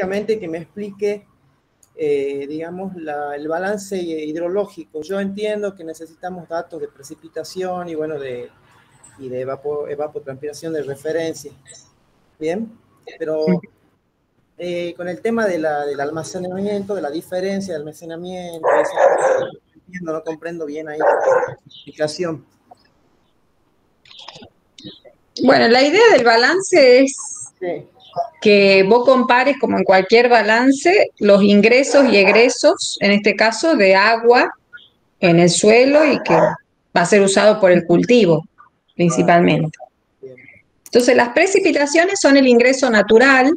básicamente que me explique, digamos, el balance hidrológico. Yo entiendo que necesitamos datos de precipitación y, bueno, de evapotranspiración de referencia. Bien, pero con el tema del almacenamiento, de la diferencia de almacenamiento, no comprendo bien ahí la explicación. Bueno, la idea del balance es que vos compares, como en cualquier balance, los ingresos y egresos, en este caso, de agua en el suelo y que va a ser usado por el cultivo, principalmente. Entonces, las precipitaciones son el ingreso natural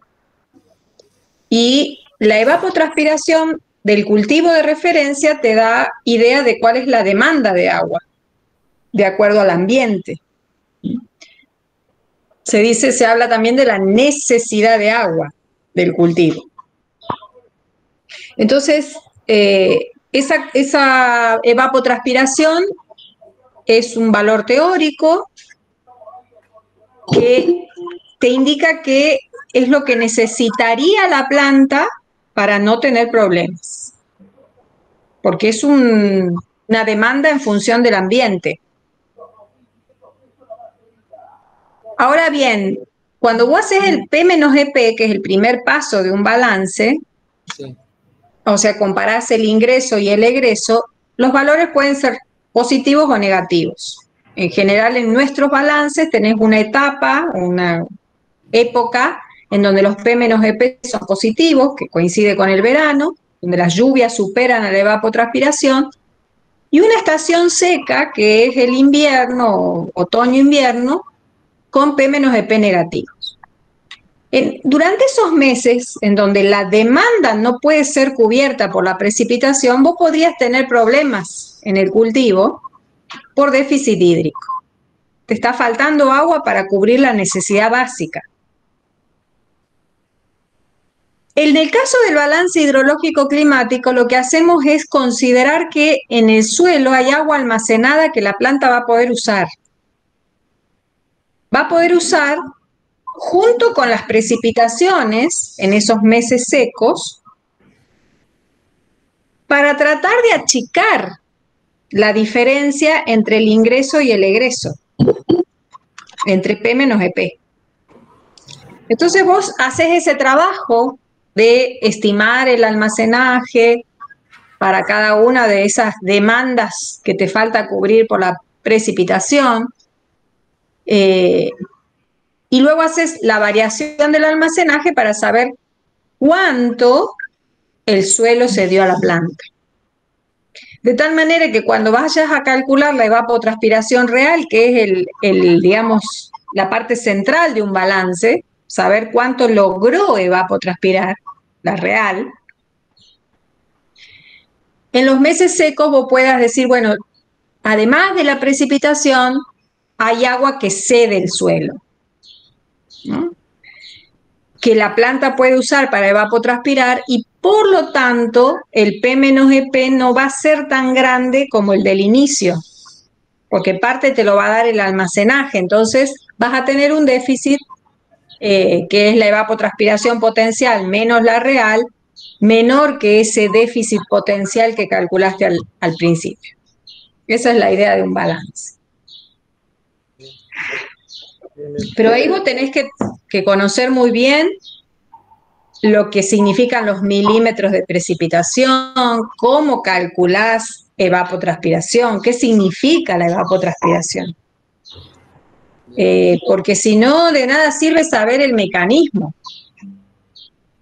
y la evapotranspiración del cultivo de referencia te da idea de cuál es la demanda de agua, de acuerdo al ambiente. Se habla también de la necesidad de agua del cultivo. Entonces, esa evapotranspiración es un valor teórico que te indica que es lo que necesitaría la planta para no tener problemas, porque es una demanda en función del ambiente. Ahora bien, cuando vos haces el P-EP, que es el primer paso de un balance, sí, o sea, comparás el ingreso y el egreso, los valores pueden ser positivos o negativos. En general, en nuestros balances tenés una etapa, una época, en donde los P-EP son positivos, que coincide con el verano, donde las lluvias superan a la evapotranspiración, y una estación seca, que es el invierno, otoño-invierno, con P-EP negativos. Durante esos meses en donde la demanda no puede ser cubierta por la precipitación, vos podrías tener problemas en el cultivo por déficit hídrico. Te está faltando agua para cubrir la necesidad básica. En el caso del balance hidrológico climático, lo que hacemos es considerar que en el suelo hay agua almacenada que la planta va a poder usar. Va a poder usar junto con las precipitaciones en esos meses secos para tratar de achicar la diferencia entre el ingreso y el egreso, entre P-EP. Entonces vos haces ese trabajo de estimar el almacenaje para cada una de esas demandas que te falta cubrir por la precipitación, y luego haces la variación del almacenaje para saber cuánto el suelo se dio a la planta. De tal manera que cuando vayas a calcular la evapotranspiración real, que es digamos, la parte central de un balance, saber cuánto logró evapotranspirar, la real, en los meses secos vos puedas decir, bueno, además de la precipitación, hay agua que cede el suelo, ¿no?, que la planta puede usar para evapotranspirar, y por lo tanto el P-EP no va a ser tan grande como el del inicio, porque parte te lo va a dar el almacenaje. Entonces vas a tener un déficit, que es la evapotranspiración potencial menos la real, menor que ese déficit potencial que calculaste al principio. Esa es la idea de un balance. Pero ahí vos tenés que conocer muy bien lo que significan los milímetros de precipitación, cómo calculás evapotranspiración, qué significa la evapotranspiración. Porque si no, de nada sirve saber el mecanismo.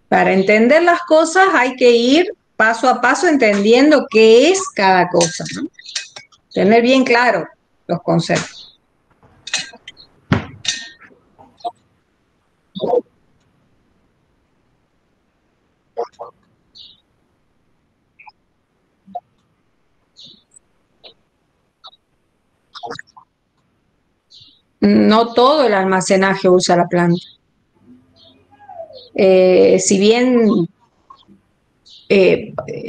Para entender las cosas hay que ir paso a paso entendiendo qué es cada cosa, ¿no? Tener bien claro los conceptos. No todo el almacenaje usa la planta. Si bien,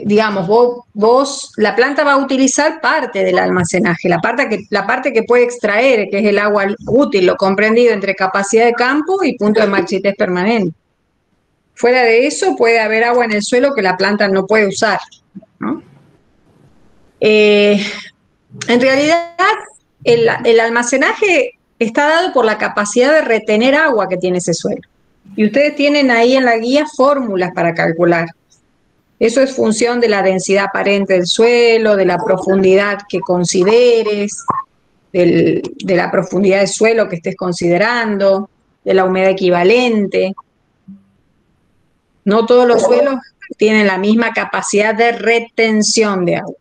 digamos, la planta va a utilizar parte del almacenaje, la parte que puede extraer, que es el agua útil, lo comprendido entre capacidad de campo y punto de marchitez permanente. Fuera de eso puede haber agua en el suelo que la planta no puede usar, ¿no? En realidad, el almacenaje está dado por la capacidad de retener agua que tiene ese suelo. Y ustedes tienen ahí en la guía fórmulas para calcular. Eso es función de la densidad aparente del suelo, de la profundidad que consideres, de la profundidad del suelo que estés considerando, de la humedad equivalente. No todos los suelos tienen la misma capacidad de retención de agua.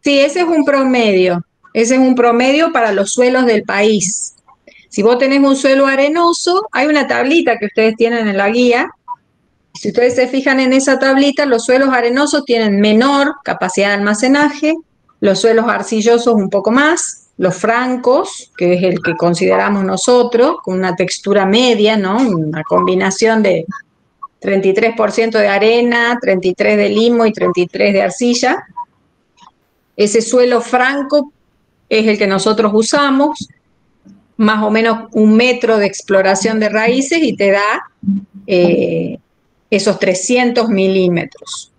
Sí, ese es un promedio. Ese es un promedio para los suelos del país. Si vos tenés un suelo arenoso, hay una tablita que ustedes tienen en la guía. Si ustedes se fijan en esa tablita, los suelos arenosos tienen menor capacidad de almacenaje, los suelos arcillosos un poco más, los francos, que es el que consideramos nosotros, con una textura media, ¿no? Una combinación de 33% de arena, 33% de limo y 33% de arcilla. Ese suelo franco es el que nosotros usamos, más o menos 1 metro de exploración de raíces y te da esos 300 milímetros.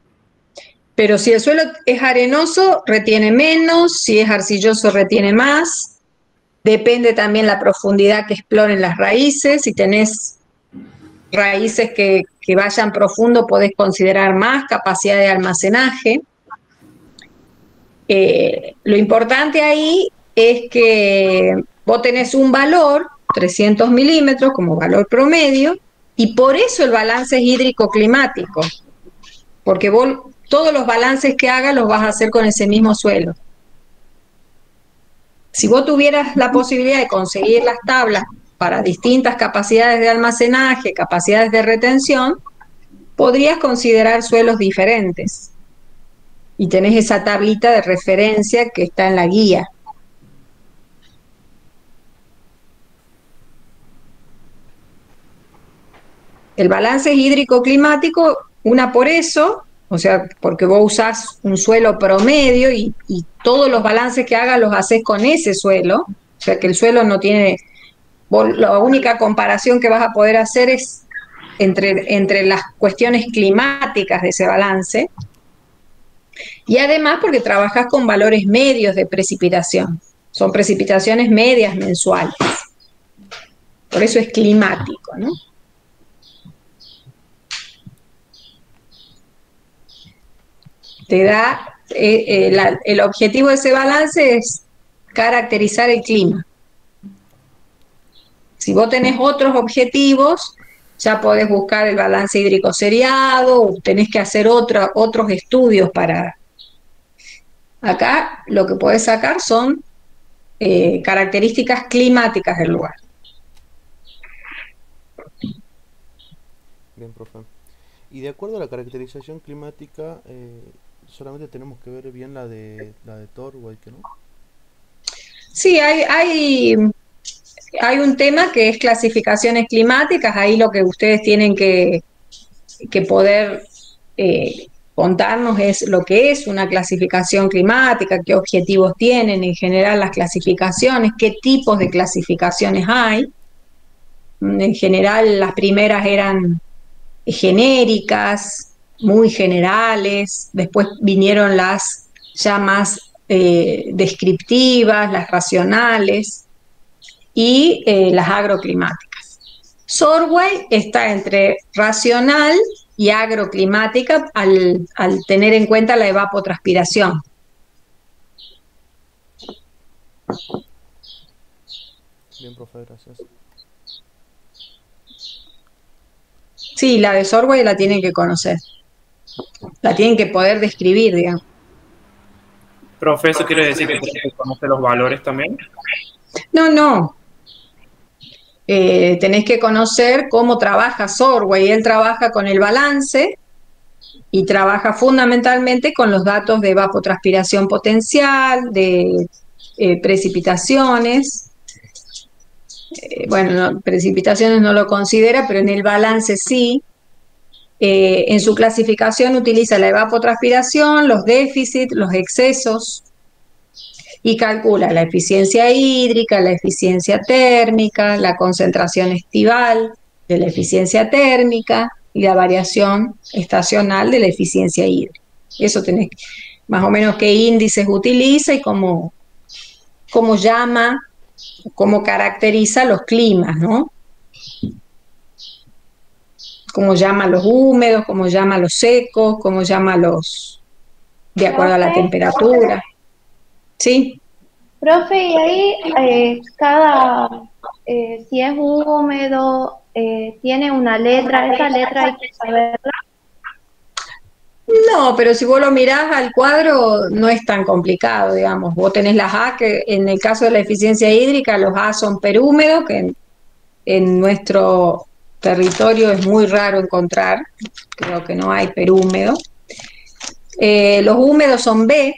Pero si el suelo es arenoso, retiene menos, si es arcilloso, retiene más. Depende también la profundidad que exploren las raíces. Si tenés raíces que vayan profundo, podés considerar más capacidad de almacenaje. Lo importante ahí es que vos tenés un valor, 300 milímetros como valor promedio, y por eso el balance es hídrico-climático, porque vos todos los balances que hagas los vas a hacer con ese mismo suelo. Si vos tuvieras la posibilidad de conseguir las tablas para distintas capacidades de almacenaje, capacidades de retención, podrías considerar suelos diferentes. Y tenés esa tablita de referencia que está en la guía. El balance hídrico-climático, una por eso, o sea, porque vos usás un suelo promedio y todos los balances que hagas los haces con ese suelo, o sea que el suelo no tiene, la única comparación que vas a poder hacer es entre las cuestiones climáticas de ese balance, y además porque trabajas con valores medios de precipitación, son precipitaciones medias mensuales, por eso es climático, ¿no? Te da, el objetivo de ese balance es caracterizar el clima. Si vos tenés otros objetivos, ya podés buscar el balance hídrico seriado, o tenés que hacer otros estudios para... Acá lo que podés sacar son características climáticas del lugar. Bien, profe. Y de acuerdo a la caracterización climática, solamente tenemos que ver bien la de Torway, ¿no? Sí, hay un tema que es clasificaciones climáticas. Ahí lo que ustedes tienen que poder contarnos es lo que es una clasificación climática, qué objetivos tienen en general las clasificaciones, qué tipos de clasificaciones hay. En general las primeras eran genéricas, muy generales, después vinieron las ya más descriptivas, las racionales y las agroclimáticas. Sorway está entre racional y agroclimática al tener en cuenta la evapotranspiración. Bien, profe, gracias. Sí, la de Sorway la tienen que conocer. La tienen que poder describir, digamos. Profe, ¿eso quiere decir que tenés que conocer los valores también? No. Tenés que conocer cómo trabaja Sorway. Él trabaja con el balance y trabaja fundamentalmente con los datos de evapotranspiración potencial, de precipitaciones. Bueno, precipitaciones no lo considera, pero en el balance sí. En su clasificación utiliza la evapotranspiración, los déficits, los excesos. y calcula la eficiencia hídrica, la eficiencia térmica, la concentración estival de la eficiencia térmica y la variación estacional de la eficiencia hídrica. Eso tenés más o menos qué índices utiliza y cómo llama, cómo caracteriza los climas, ¿no? Cómo llama los húmedos, cómo llama los secos, cómo llama los de acuerdo a la temperatura. ¿Sí? Profe, y ahí si es húmedo, tiene una letra, esa letra hay que saberla. No, pero si vos lo mirás al cuadro no es tan complicado, digamos. Vos tenés las A, que en el caso de la eficiencia hídrica, los A son perhúmedos, que en nuestro territorio es muy raro encontrar, creo que no hay perhúmedo. Los húmedos son B,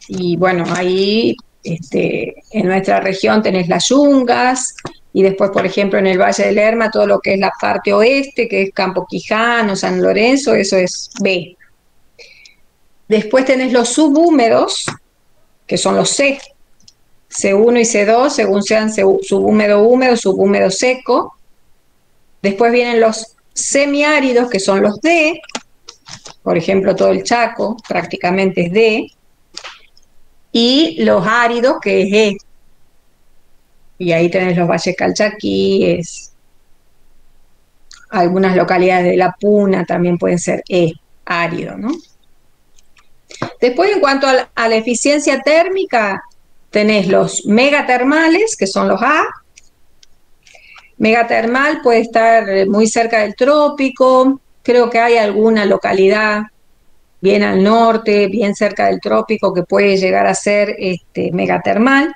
y bueno, ahí en nuestra región tenés las yungas, y después, por ejemplo, en el Valle del Lerma, todo lo que es la parte oeste, que es Campo Quijano, San Lorenzo, eso es B. Después tenés los subhúmedos, que son los C, C1 y C2, según sean subhúmedo húmedo, subhúmedo seco. Después vienen los semiáridos, que son los D, por ejemplo, todo el Chaco prácticamente es D, y los áridos, que es E. Y ahí tenés los valles calchaquíes, algunas localidades de la Puna también pueden ser E, árido, ¿no? Después, en cuanto a la eficiencia térmica, tenés los megatermales, que son los A. Megatermal puede estar muy cerca del trópico, creo que hay alguna localidad bien al norte, bien cerca del trópico, que puede llegar a ser megatermal.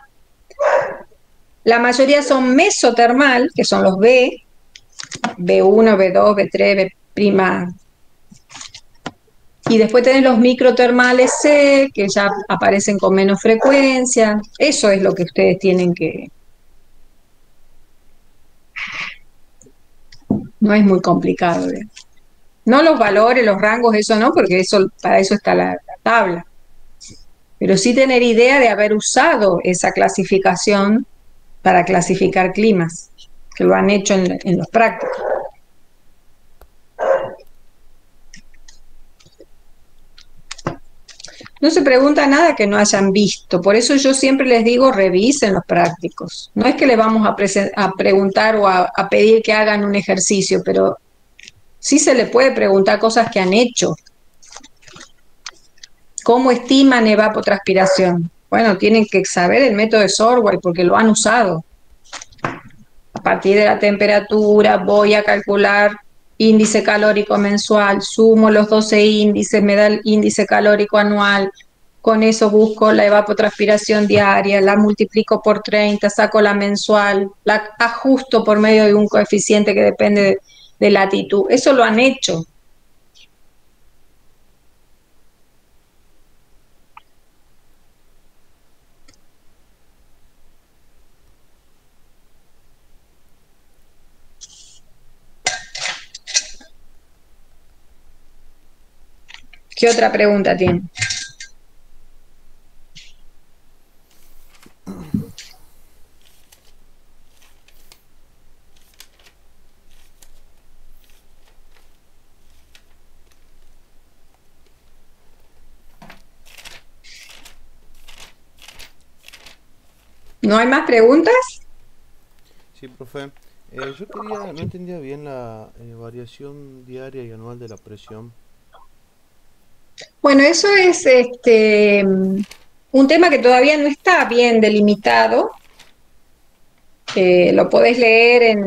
La mayoría son mesotermal, que son los B, B1, B2, B3, B'. Y después tenés los microtermales C, que ya aparecen con menos frecuencia. Eso es lo que ustedes tienen que... No es muy complicado, ¿eh? No los valores, los rangos, eso no, porque para eso está la tabla. Pero sí tener idea de haber usado esa clasificación para clasificar climas, que lo han hecho en los prácticos. No se pregunta nada que no hayan visto, por eso yo siempre les digo revisen los prácticos. No es que les vamos a preguntar o a pedir que hagan un ejercicio, pero sí se le puede preguntar cosas que han hecho. ¿Cómo estiman evapotranspiración? Bueno, tienen que saber el método de Sorway porque lo han usado. A partir de la temperatura voy a calcular índice calórico mensual, sumo los 12 índices, me da el índice calórico anual, con eso busco la evapotranspiración diaria, la multiplico por 30, saco la mensual, la ajusto por medio de un coeficiente que depende de latitud. Eso lo han hecho. ¿Qué otra pregunta tiene? ¿No hay más preguntas? Sí, profe. Yo no entendía bien la variación diaria y anual de la presión. Bueno, eso es un tema que todavía no está bien delimitado. Lo podés leer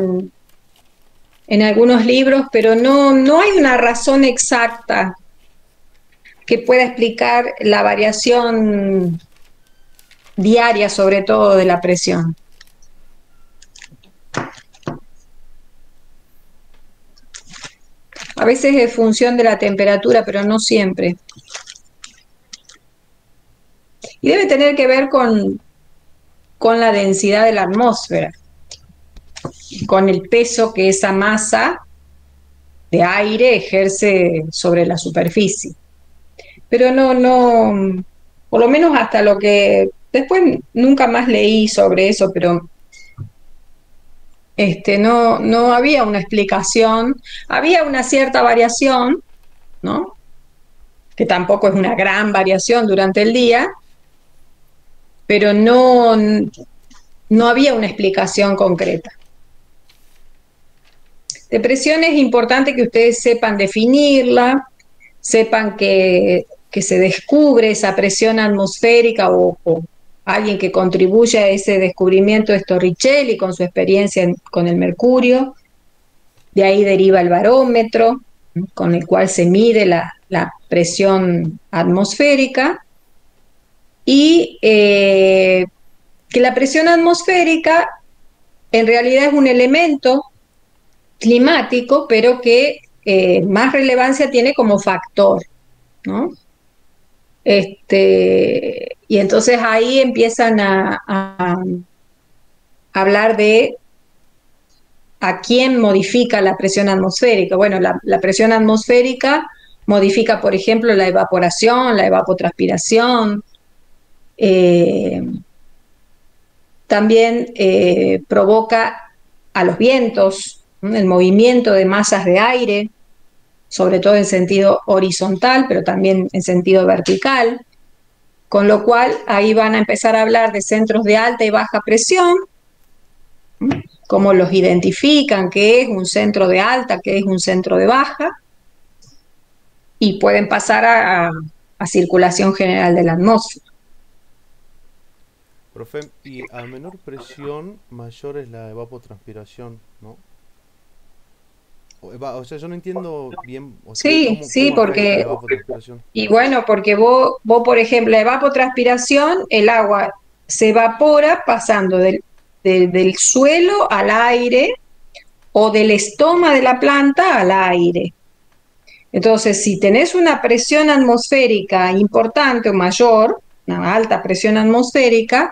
en algunos libros, pero no hay una razón exacta que pueda explicar la variación diaria, sobre todo de la presión. A veces es función de la temperatura, pero no siempre. Y debe tener que ver con la densidad de la atmósfera, con el peso que esa masa de aire ejerce sobre la superficie. Pero por lo menos hasta lo que después nunca más leí sobre eso, pero no había una explicación, había una cierta variación, ¿no? Que tampoco es una gran variación durante el día, pero no había una explicación concreta. Depresión es importante que ustedes sepan definirla, sepan que se descubre esa presión atmosférica o alguien que contribuye a ese descubrimiento es Torricelli con su experiencia con el mercurio. De ahí deriva el barómetro, ¿no? Con el cual se mide la presión atmosférica. Y que la presión atmosférica en realidad es un elemento climático, pero que más relevancia tiene como factor, ¿no? Y entonces ahí empiezan a hablar de a quién modifica la presión atmosférica. Bueno, la presión atmosférica modifica, por ejemplo, la evaporación, la evapotranspiración. También provoca a los vientos, ¿no? El movimiento de masas de aire, sobre todo en sentido horizontal, pero también en sentido vertical, con lo cual ahí van a empezar a hablar de centros de alta y baja presión, cómo los identifican, qué es un centro de alta, qué es un centro de baja, y pueden pasar a circulación general de la atmósfera. Profe, y a menor presión, mayor es la evapotranspiración, ¿no? O sea, yo no entiendo bien. O sea, Sí, sí, ¿cómo afecta la porque, evapotranspiración? y bueno, porque vos, por ejemplo, la evapotranspiración, el agua se evapora pasando del suelo al aire o del estoma de la planta al aire. Entonces, si tenés una presión atmosférica importante o mayor, una alta presión atmosférica,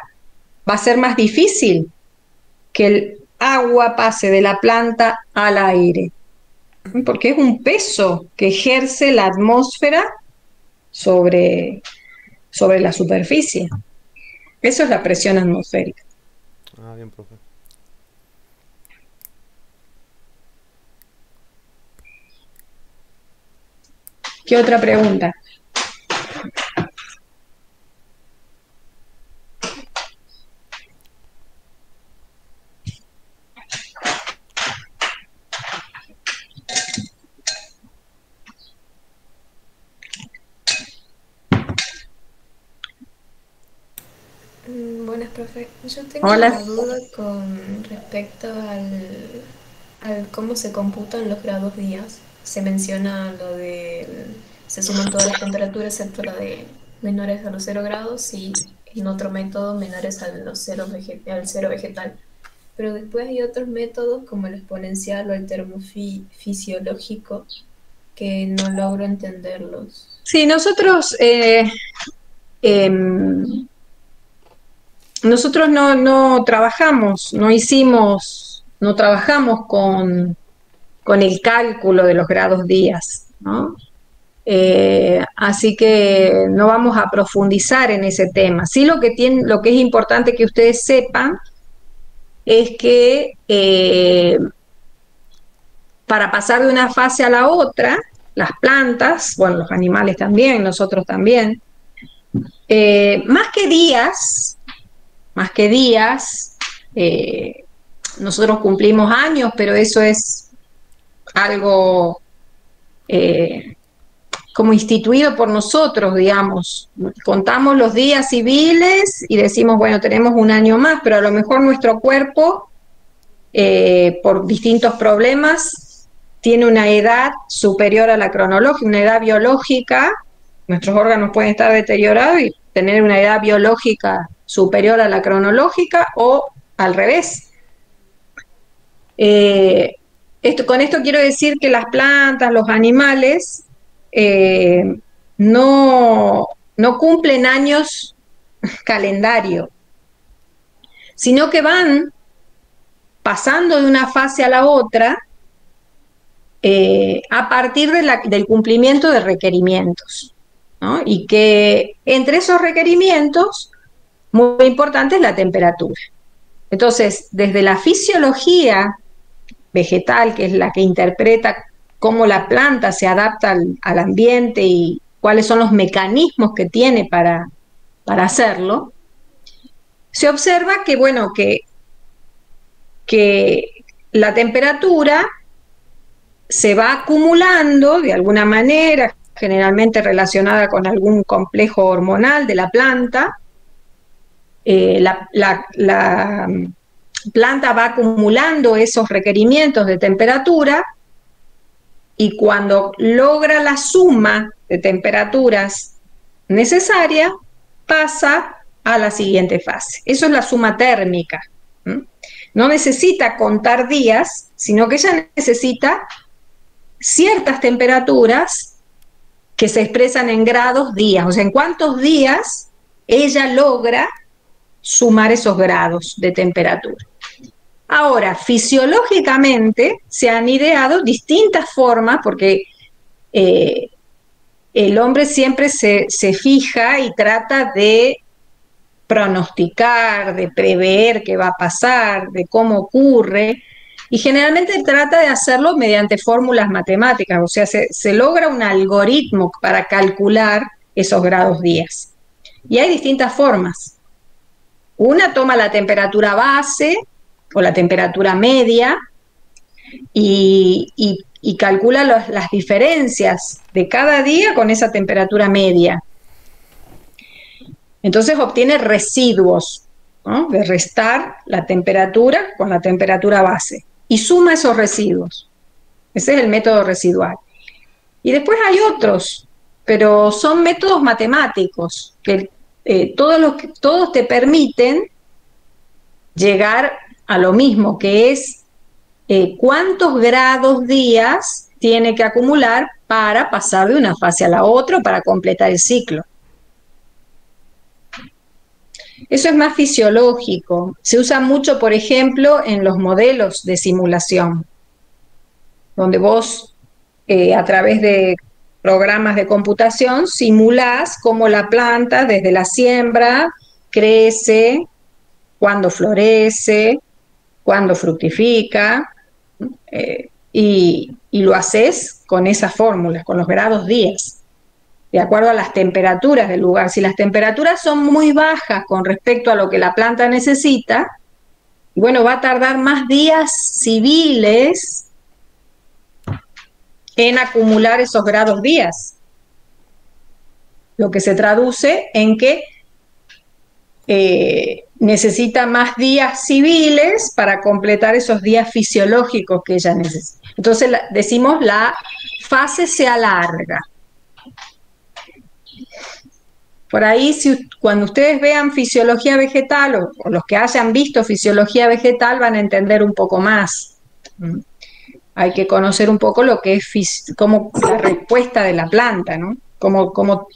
va a ser más difícil que el agua pase de la planta al aire, porque es un peso que ejerce la atmósfera sobre la superficie. Eso es la presión atmosférica. Ah, bien, profe. ¿Qué otra pregunta? Buenas, profe. Yo tengo Hola. una duda con respecto al cómo se computan los grados días. Se menciona lo de, se suman todas las temperaturas excepto la de menores a los 0 grados y en otro método menores a los al cero vegetal. Pero después hay otros métodos como el exponencial o el termofisiológico que no logro entenderlos. Sí, nosotros no trabajamos, no trabajamos con el cálculo de los grados días, ¿no? Así que no vamos a profundizar en ese tema. Sí, lo que es importante que ustedes sepan es que para pasar de una fase a la otra, las plantas, bueno, los animales también, nosotros también, más que días, nosotros cumplimos años, pero eso es algo como instituido por nosotros, digamos. Contamos los días civiles y decimos, bueno, tenemos un año más, pero a lo mejor nuestro cuerpo, por distintos problemas, tiene una edad superior a la cronológica, una edad biológica. Nuestros órganos pueden estar deteriorados y tener una edad biológica superior a la cronológica o al revés. Con esto quiero decir que las plantas, los animales, no cumplen años calendario, sino que van pasando de una fase a la otra a partir del cumplimiento de requerimientos, ¿no? Y que entre esos requerimientos, muy importante es la temperatura. Entonces, desde la fisiología vegetal, que es la que interpreta cómo la planta se adapta al ambiente y cuáles son los mecanismos que tiene para hacerlo, se observa que, bueno, que la temperatura se va acumulando de alguna manera, generalmente relacionada con algún complejo hormonal de la planta. La planta va acumulando esos requerimientos de temperatura y cuando logra la suma de temperaturas necesaria, pasa a la siguiente fase. Eso es la suma térmica. No necesita contar días, sino que ella necesita ciertas temperaturas que se expresan en grados días, o sea, en cuántos días ella logra sumar esos grados de temperatura. Ahora, fisiológicamente se han ideado distintas formas, porque el hombre siempre se fija y trata de pronosticar, de prever qué va a pasar, de cómo ocurre, y generalmente trata de hacerlo mediante fórmulas matemáticas, o sea, se logra un algoritmo para calcular esos grados días. Y hay distintas formas. Una toma la temperatura base o la temperatura media y calcula las diferencias de cada día con esa temperatura media. Entonces obtiene residuos, ¿no? De restar la temperatura con la temperatura base y suma esos residuos. Ese es el método residual. Y después hay otros, pero son métodos matemáticos que todos te permiten llegar a lo mismo, que es cuántos grados días tiene que acumular para pasar de una fase a la otra, para completar el ciclo. Eso es más fisiológico. Se usa mucho, por ejemplo, en los modelos de simulación, donde vos, a través de programas de computación, simulás cómo la planta, desde la siembra, crece, cuándo florece, cuándo fructifica, y lo haces con esas fórmulas, con los grados días, de acuerdo a las temperaturas del lugar. Si las temperaturas son muy bajas con respecto a lo que la planta necesita, bueno, va a tardar más días civiles en acumular esos grados días, lo que se traduce en que necesita más días civiles para completar esos días fisiológicos que ella necesita. Entonces decimos la fase se alarga. Por ahí, cuando ustedes vean fisiología vegetal, o los que hayan visto fisiología vegetal, van a entender un poco más. Hay que conocer un poco lo que es como la respuesta de la planta, ¿no? Cómo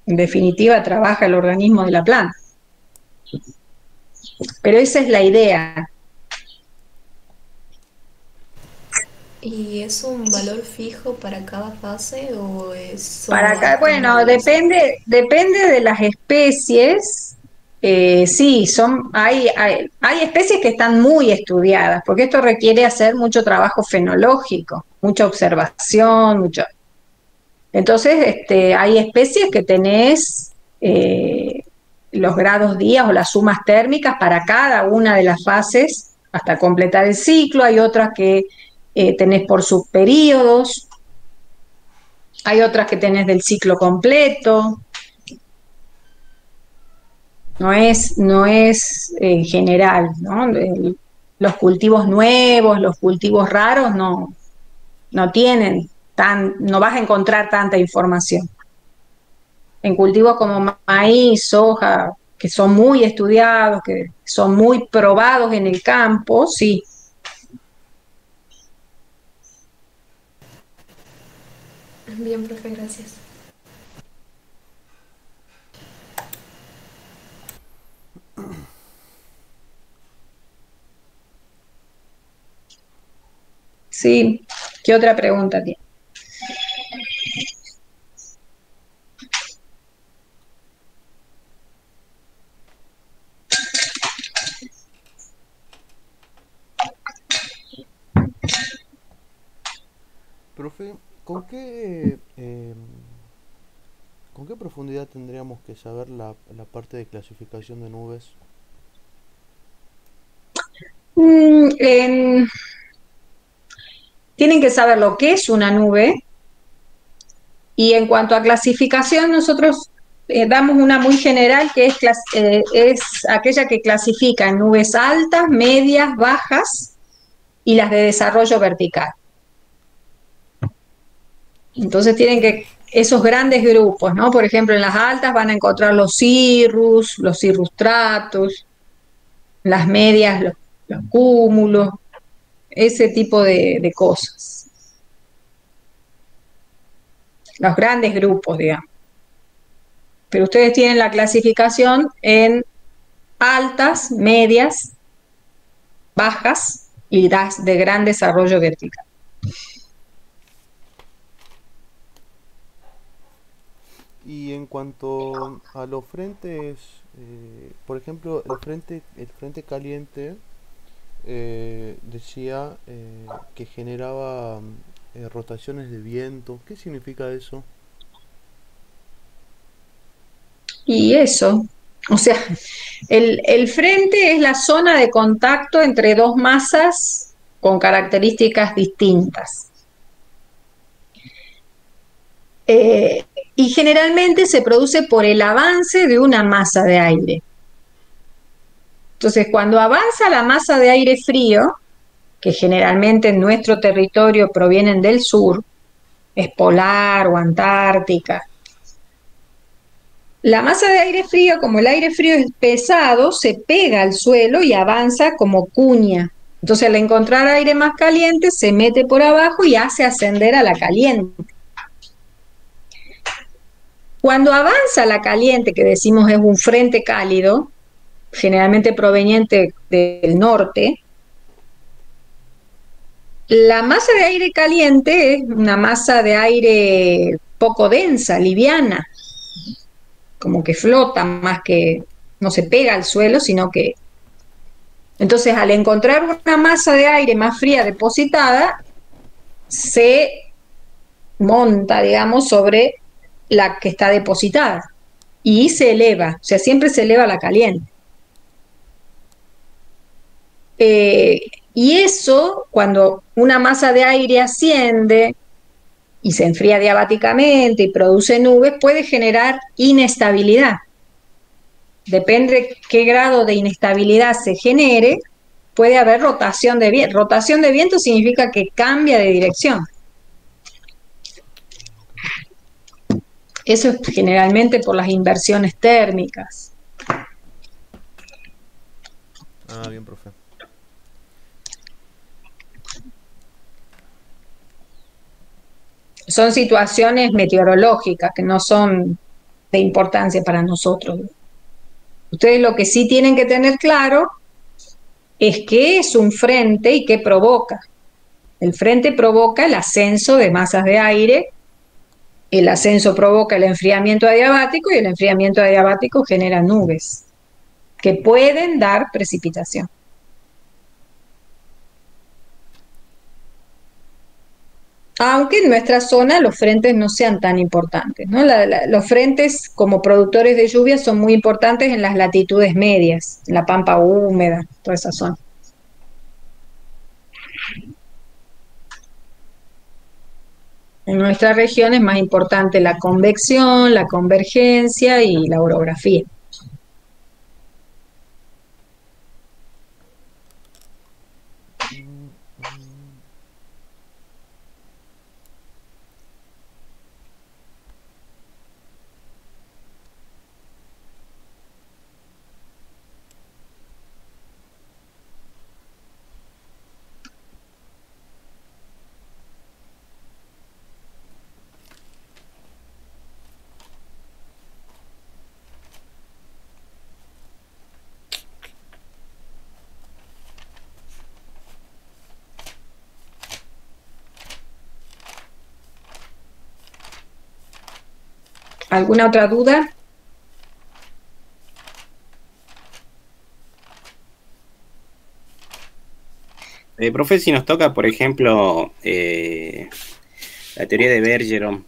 en definitiva trabaja el organismo de la planta. Pero esa es la idea. ¿Y es un valor fijo para cada fase o es Para acá, bueno, depende de las especies. Sí, hay especies que están muy estudiadas, porque esto requiere hacer mucho trabajo fenológico, mucha observación, Entonces, hay especies que tenés los grados días o las sumas térmicas para cada una de las fases hasta completar el ciclo. Hay otras que tenés por subperíodos, hay otras que tenés del ciclo completo. No es general, ¿no? Los cultivos nuevos, los cultivos raros no tienen no vas a encontrar tanta información. En cultivos como maíz, soja, que son muy estudiados, que son muy probados en el campo, sí. Bien, profe, gracias. Sí, ¿qué otra pregunta tiene? Profe, ¿con qué profundidad tendríamos que saber la parte de clasificación de nubes? Mm, tienen que saber lo que es una nube y en cuanto a clasificación nosotros damos una muy general que es aquella que clasifica en nubes altas, medias, bajas y las de desarrollo vertical. Entonces tienen que, esos grandes grupos, ¿no? Por ejemplo, en las altas van a encontrar los cirrus stratus, las medias, los cúmulos, ese tipo de cosas. Los grandes grupos, digamos. Pero ustedes tienen la clasificación en altas, medias, bajas y das de gran desarrollo vertical. Y en cuanto a los frentes, por ejemplo, el frente caliente decía que generaba rotaciones de viento. ¿Qué significa eso? Y eso, o sea, el frente es la zona de contacto entre dos masas con características distintas. Y generalmente se produce por el avance de una masa de aire. Entonces, cuando avanza la masa de aire frío, que generalmente en nuestro territorio provienen del sur, es polar o antártica, la masa de aire frío, como el aire frío es pesado, se pega al suelo y avanza como cuña. Entonces, al encontrar aire más caliente, se mete por abajo y hace ascender a la caliente. Cuando avanza la caliente, que decimos es un frente cálido, generalmente proveniente del norte, la masa de aire caliente es una masa de aire poco densa, liviana, como que flota más que, no se pega al suelo, sino que... Entonces, al encontrar una masa de aire más fría depositada, se monta, digamos, sobre la que está depositada y se eleva, o sea, siempre se eleva la caliente. Y eso, cuando una masa de aire asciende y se enfría diabáticamente y produce nubes, puede generar inestabilidad. Depende de qué grado de inestabilidad se genere, puede haber rotación de viento. Rotación de viento significa que cambia de dirección. Eso es generalmente por las inversiones térmicas. Ah, bien, profe. Son situaciones meteorológicas que no son de importancia para nosotros. Ustedes lo que sí tienen que tener claro es qué es un frente y qué provoca. El frente provoca el ascenso de masas de aire, el ascenso provoca el enfriamiento adiabático y el enfriamiento adiabático genera nubes que pueden dar precipitación. Aunque en nuestra zona los frentes no sean tan importantes, ¿no? Los frentes como productores de lluvia son muy importantes en las latitudes medias, en la pampa húmeda, toda esa zona. En nuestra región es más importante la convección, la convergencia y la orografía. ¿Alguna otra duda? Profe, si nos toca, por ejemplo, la teoría de Bergeron.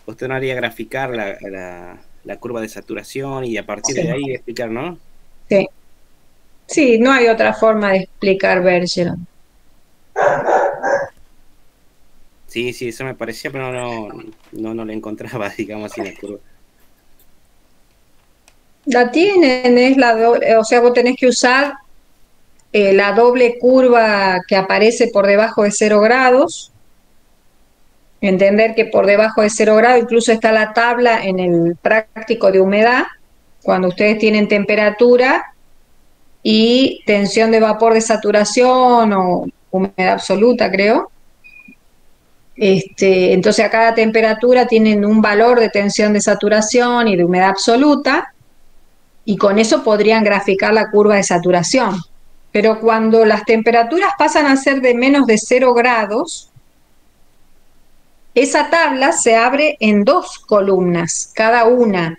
Usted no haría graficar la curva de saturación y a partir de ahí explicar, ¿no? Sí. Sí, no hay otra forma de explicar Bergeron. Sí, eso me parecía, pero no lo encontraba, digamos, así en la curva. La tienen, es la doble, o sea, vos tenés que usar la doble curva que aparece por debajo de 0 grados. Entender que por debajo de 0 grados, incluso está la tabla en el práctico de humedad, cuando ustedes tienen temperatura y tensión de vapor de saturación o humedad absoluta, creo. Entonces a cada temperatura tienen un valor de tensión de saturación y de humedad absoluta, y con eso podrían graficar la curva de saturación. Pero cuando las temperaturas pasan a ser de menos de 0 grados, esa tabla se abre en 2 columnas, cada una.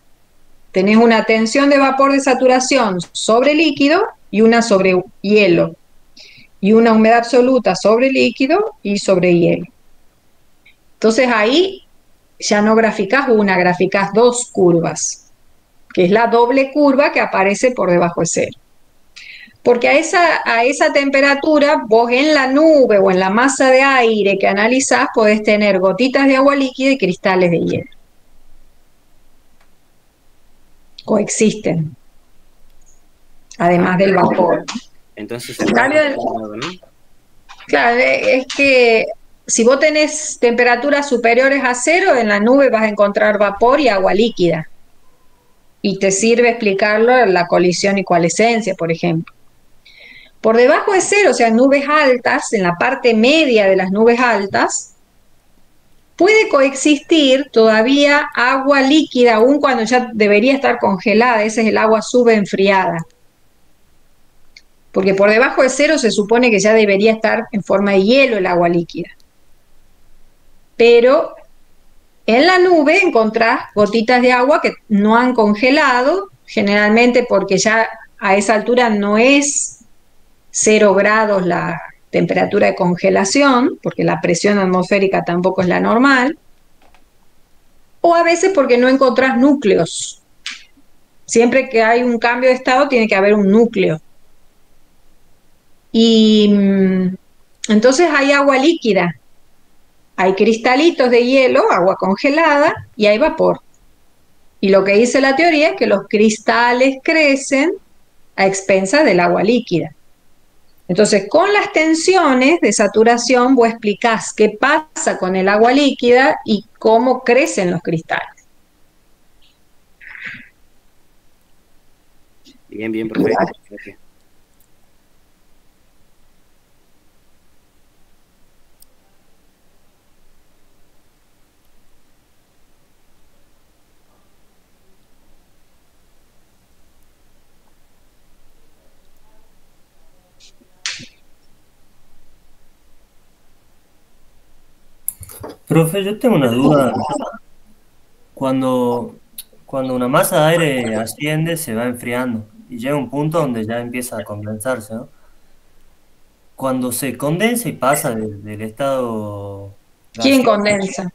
Tenés una tensión de vapor de saturación sobre líquido y una sobre hielo, y una humedad absoluta sobre líquido y sobre hielo. Entonces ahí ya no graficás una, graficás 2 curvas, que es la doble curva que aparece por debajo de 0. Porque a esa temperatura, vos en la nube o en la masa de aire que analizás podés tener gotitas de agua líquida y cristales de hielo. Coexisten, además del vapor. Entonces, Claro, es que si vos tenés temperaturas superiores a 0, en la nube vas a encontrar vapor y agua líquida. Y te sirve explicarlo en la colisión y coalescencia, por ejemplo. Por debajo de 0, o sea, en nubes altas, en la parte media de las nubes altas, puede coexistir todavía agua líquida, aun cuando ya debería estar congelada. Ese es el agua subenfriada. Porque por debajo de 0 se supone que ya debería estar en forma de hielo el agua líquida. Pero en la nube encontrás gotitas de agua que no han congelado, generalmente porque ya a esa altura no es 0 grados la temperatura de congelación, porque la presión atmosférica tampoco es la normal, o a veces porque no encontrás núcleos. Siempre que hay un cambio de estado tiene que haber un núcleo. Y entonces hay agua líquida, hay cristalitos de hielo, agua congelada, y hay vapor. Y lo que dice la teoría es que los cristales crecen a expensas del agua líquida. Entonces, con las tensiones de saturación, vos explicás qué pasa con el agua líquida y cómo crecen los cristales. Bien, perfecto. Gracias. Profe, yo tengo una duda. Cuando una masa de aire asciende, se va enfriando y llega un punto donde ya empieza a condensarse, ¿no? Cuando se condensa y pasa del estado ¿Quién gaseoso, condensa?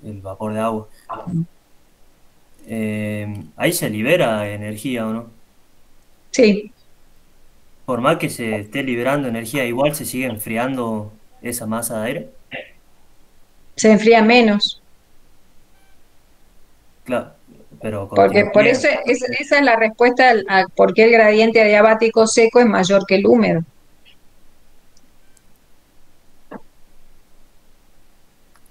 el vapor de agua, ahí se libera energía, ¿o no? Sí. Por más que se esté liberando energía, igual se sigue enfriando esa masa de aire. Se enfría menos. Claro, pero Porque por eso esa es la respuesta a por qué el gradiente adiabático seco es mayor que el húmedo.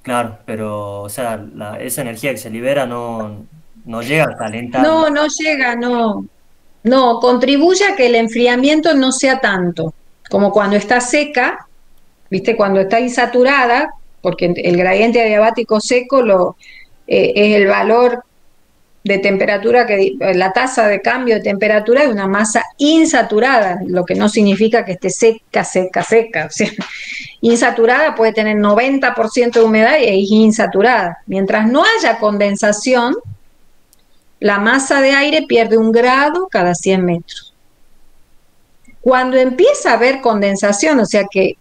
Claro, pero, o sea, esa energía que se libera no llega a calentar. No llega, no. No, contribuye a que el enfriamiento no sea tanto, como cuando está seca, ¿viste? Cuando está insaturada, porque el gradiente adiabático seco es el valor de temperatura, la tasa de cambio de temperatura de una masa insaturada, lo que no significa que esté seca. O sea, insaturada puede tener 90% de humedad y es insaturada. Mientras no haya condensación, la masa de aire pierde 1 grado cada 100 metros. Cuando empieza a haber condensación, o sea que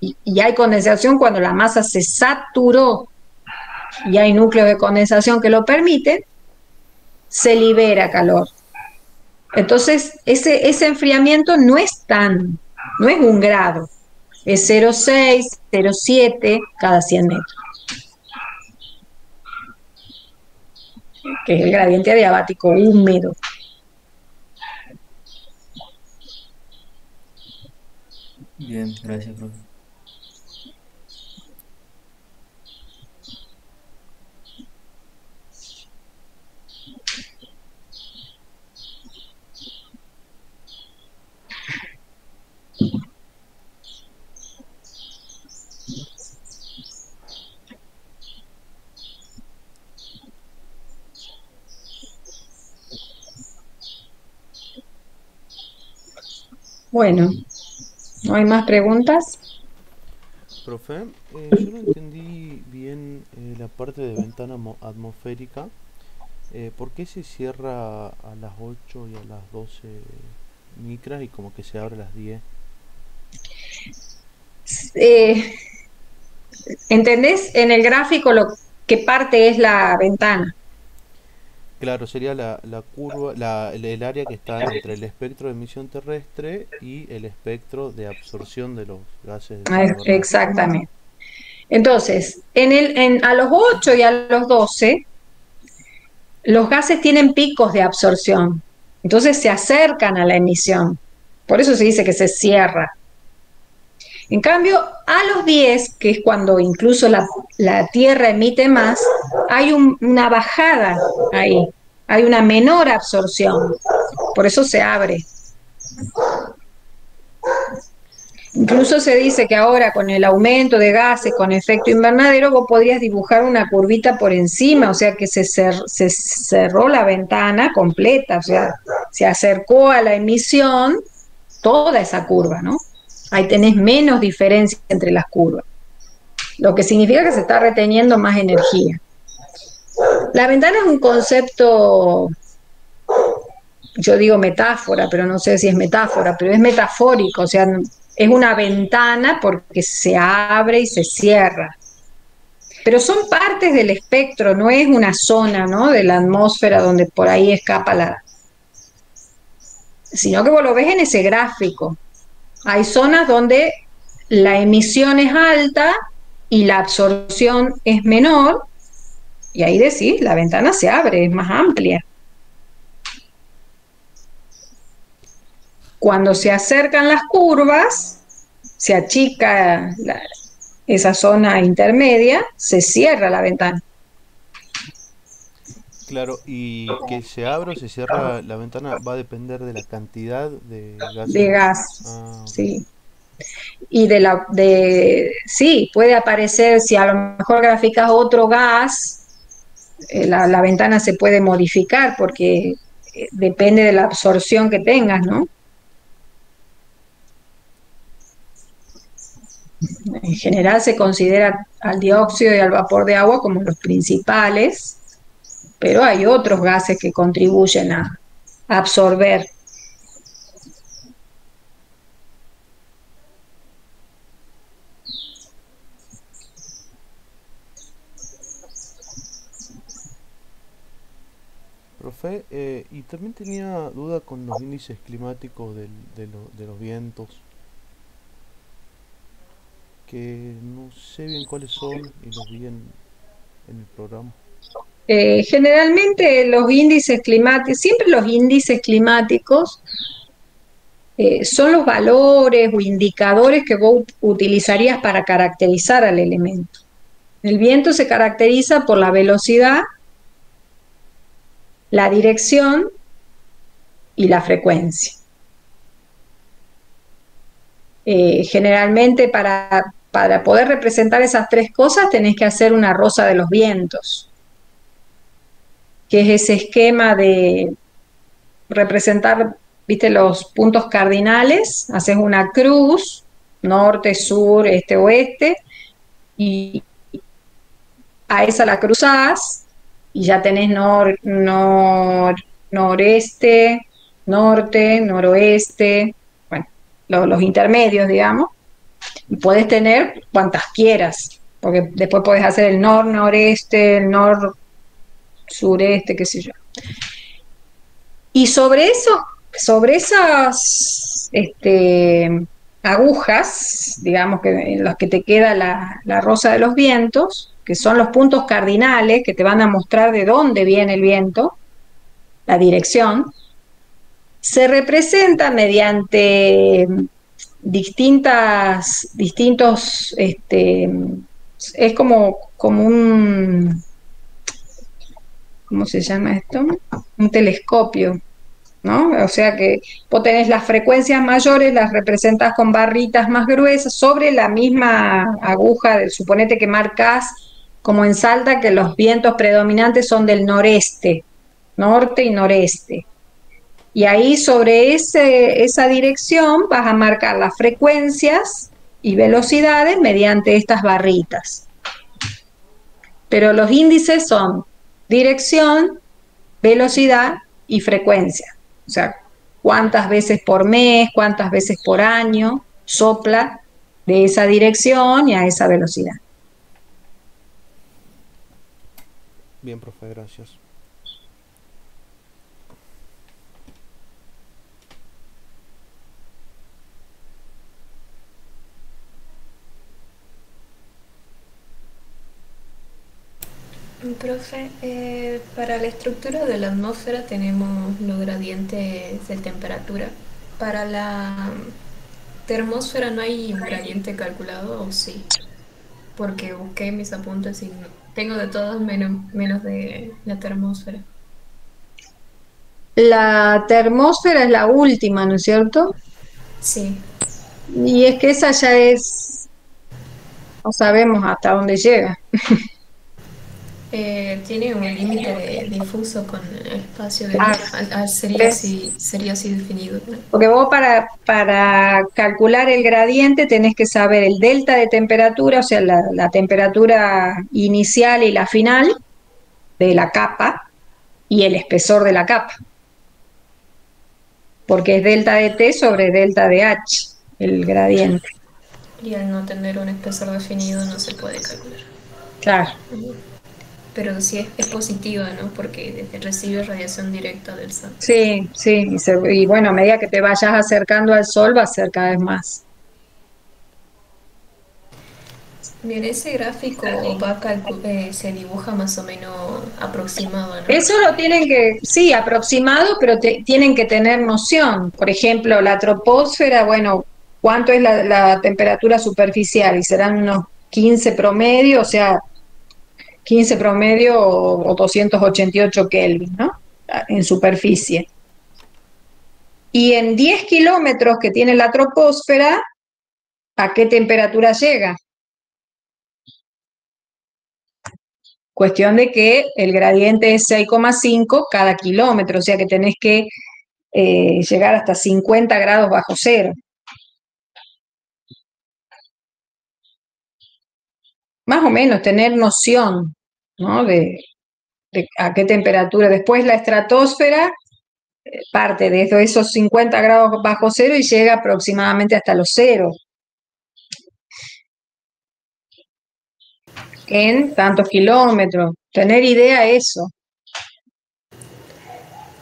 y hay condensación cuando la masa se saturó y hay núcleos de condensación que lo permiten, se libera calor. Entonces, ese enfriamiento no es un grado, es 0,6, 0,7 cada 100 metros, que es el gradiente adiabático húmedo. Bien, gracias, profe. Bueno, ¿no hay más preguntas? Profe, yo no entendí bien la parte de ventana atmosférica. ¿Por qué se cierra a las 8 y a las 12 micras y como que se abre a las 10? ¿Entendés en el gráfico qué parte es la ventana? Claro, sería la curva, el área que está entre el espectro de emisión terrestre y el espectro de absorción de los gases de efecto invernadero. Exactamente. Entonces, a los 8 y a los 12, los gases tienen picos de absorción. Entonces se acercan a la emisión. Por eso se dice que se cierra. En cambio, a los 10, que es cuando incluso la Tierra emite más, hay una bajada ahí, hay una menor absorción, por eso se abre. Incluso se dice que ahora con el aumento de gases con efecto invernadero vos podrías dibujar una curvita por encima, o sea que se cerró la ventana completa, o sea, se acercó a la emisión toda esa curva, ¿no? Ahí tenés menos diferencia entre las curvas, lo que significa que se está reteniendo más energía. La ventana es un concepto, yo digo metáfora, pero no sé si es metáfora, pero es metafórico, o sea, es una ventana porque se abre y se cierra. Pero son partes del espectro, no es una zona, ¿no?, de la atmósfera donde por ahí escapa sino que vos lo ves en ese gráfico. Hay zonas donde la emisión es alta y la absorción es menor, y ahí decís, la ventana se abre, es más amplia. Cuando se acercan las curvas, se achica esa zona intermedia, se cierra la ventana. Claro, y que se abra o se cierra la ventana va a depender de la cantidad de gases. De gas, Ah, sí. Y sí, puede aparecer, si a lo mejor graficas otro gas, la ventana se puede modificar porque depende de la absorción que tengas, ¿no? En general se considera al dióxido y al vapor de agua como los principales, pero hay otros gases que contribuyen a absorber. profe, y también tenía duda con los índices climáticos de los vientos, que no sé bien cuáles son y los vi en el programa. Generalmente los índices climáticos, siempre los índices climáticos son los valores o indicadores que vos utilizarías para caracterizar al elemento. El viento se caracteriza por la velocidad, la dirección y la frecuencia. Generalmente para poder representar esas tres cosas tenés que hacer una rosa de los vientos, que es ese esquema de representar, viste, los puntos cardinales, haces una cruz, norte, sur, este, oeste, y a esa la cruzás y ya tenés noreste, norte, noroeste, bueno, los intermedios, digamos. Podés tener cuantas quieras, porque después podés hacer el nor-noreste, el nor-sureste, qué sé yo. Y sobre esas agujas, digamos, que en las que te queda la rosa de los vientos, que son los puntos cardinales que te van a mostrar de dónde viene el viento, la dirección, se representa mediante distintos, es como un, ¿cómo se llama esto? Un telescopio, ¿no? O sea que vos tenés las frecuencias mayores, las representas con barritas más gruesas sobre la misma aguja, suponete que marcas como en Salta que los vientos predominantes son del noreste, norte y noreste. Y ahí sobre esa dirección vas a marcar las frecuencias y velocidades mediante estas barritas. Pero los índices son dirección, velocidad y frecuencia. O sea, cuántas veces por mes, cuántas veces por año sopla de esa dirección y a esa velocidad. Bien, profe, gracias. Profe, para la estructura de la atmósfera tenemos los gradientes de temperatura. Para la termósfera no hay un gradiente calculado, ¿o sí? Porque busqué mis apuntes y tengo de todos menos de la termósfera. La termósfera es la última, ¿no es cierto? Sí. Y es que esa ya es, no sabemos hasta dónde llega. Tiene un límite de difuso con el espacio de sería así definido, ¿no? Porque vos para calcular el gradiente tenés que saber el delta de temperatura, o sea, la temperatura inicial y la final de la capa y el espesor de la capa. Porque es delta de T sobre delta de H, el gradiente. Y al no tener un espesor definido no se puede calcular. Claro. Pero sí es positiva, ¿no? Porque recibe radiación directa del sol. Sí, sí, y bueno, a medida que te vayas acercando al sol va a ser cada vez más. Bien, ese gráfico se dibuja más o menos aproximado, ¿no? Eso lo tienen que, sí, aproximado, pero tienen que tener noción. Por ejemplo, la troposfera, bueno, ¿cuánto es la temperatura superficial? Y serán unos 15 promedio, o sea, 15 promedio o 288 Kelvin, ¿no? En superficie. Y en 10 kilómetros que tiene la troposfera, ¿a qué temperatura llega? Cuestión de que el gradiente es 6,5 cada kilómetro, o sea que tenés que llegar hasta 50 grados bajo cero. Más o menos tener noción, ¿no? de a qué temperatura. Después la estratosfera parte de esos 50 grados bajo cero y llega aproximadamente hasta los cero. En tantos kilómetros. Tener idea de eso.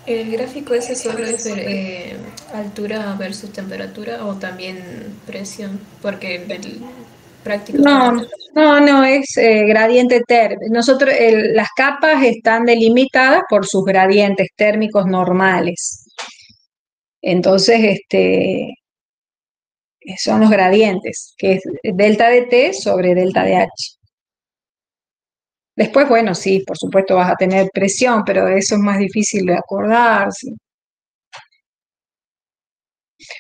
¿El gráfico ese solo es altura versus temperatura o también presión? Porque el práctico... No, es gradiente térmico. Nosotros, las capas están delimitadas por sus gradientes térmicos normales. Entonces, son los gradientes, que es delta de T sobre delta de H. Después, bueno, sí, por supuesto vas a tener presión, pero eso es más difícil de acordarse.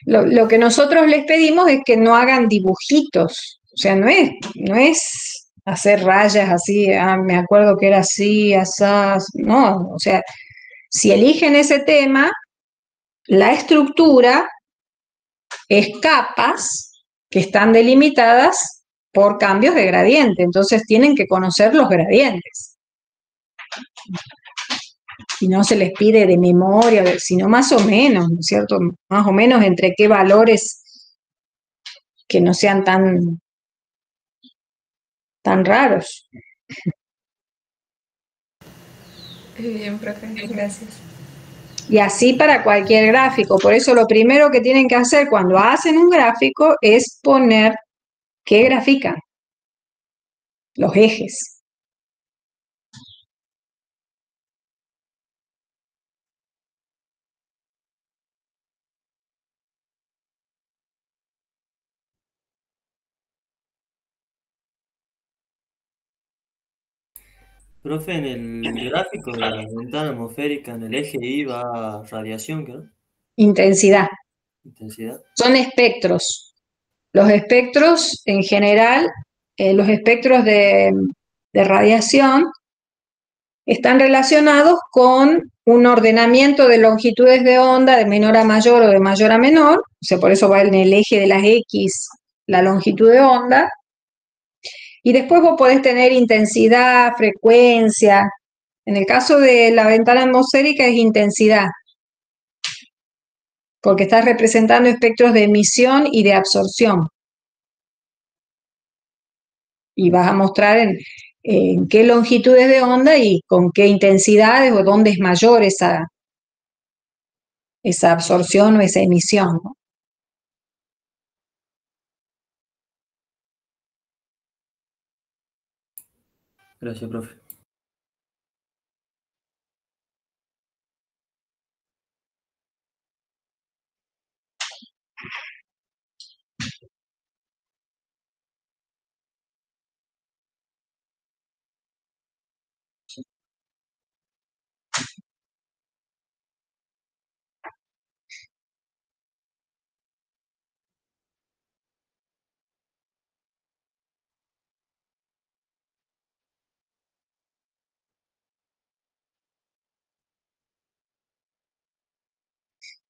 Lo que nosotros les pedimos es que no hagan dibujitos, o sea, no es hacer rayas así, me acuerdo que era así, asás, no, o sea, si eligen ese tema, la estructura es capas que están delimitadas por cambios de gradiente, entonces tienen que conocer los gradientes. Y no se les pide de memoria, sino más o menos, ¿no es cierto? Más o menos entre qué valores que no sean tan raros. Bien, profe, gracias. Y así para cualquier gráfico. Por eso lo primero que tienen que hacer cuando hacen un gráfico es poner qué grafican, los ejes. Profe, en el gráfico de la ventana atmosférica, en el eje Y va radiación, ¿qué? Intensidad. Intensidad. Son espectros. Los espectros, en general, los espectros de radiación están relacionados con un ordenamiento de longitudes de onda de menor a mayor o de mayor a menor, o sea, por eso va en el eje de las X la longitud de onda, y después vos podés tener intensidad, frecuencia. En el caso de la ventana atmosférica es intensidad, porque estás representando espectros de emisión y de absorción. Y vas a mostrar en qué longitudes de onda y con qué intensidades o dónde es mayor esa absorción o esa emisión, ¿no? Gracias, profe.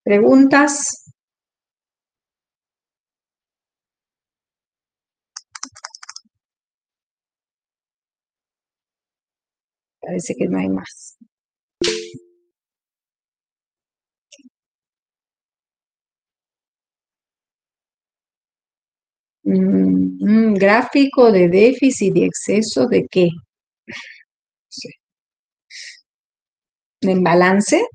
¿Preguntas? Parece que no hay más. Gráfico de déficit y exceso ¿de qué? Sí. ¿En balance?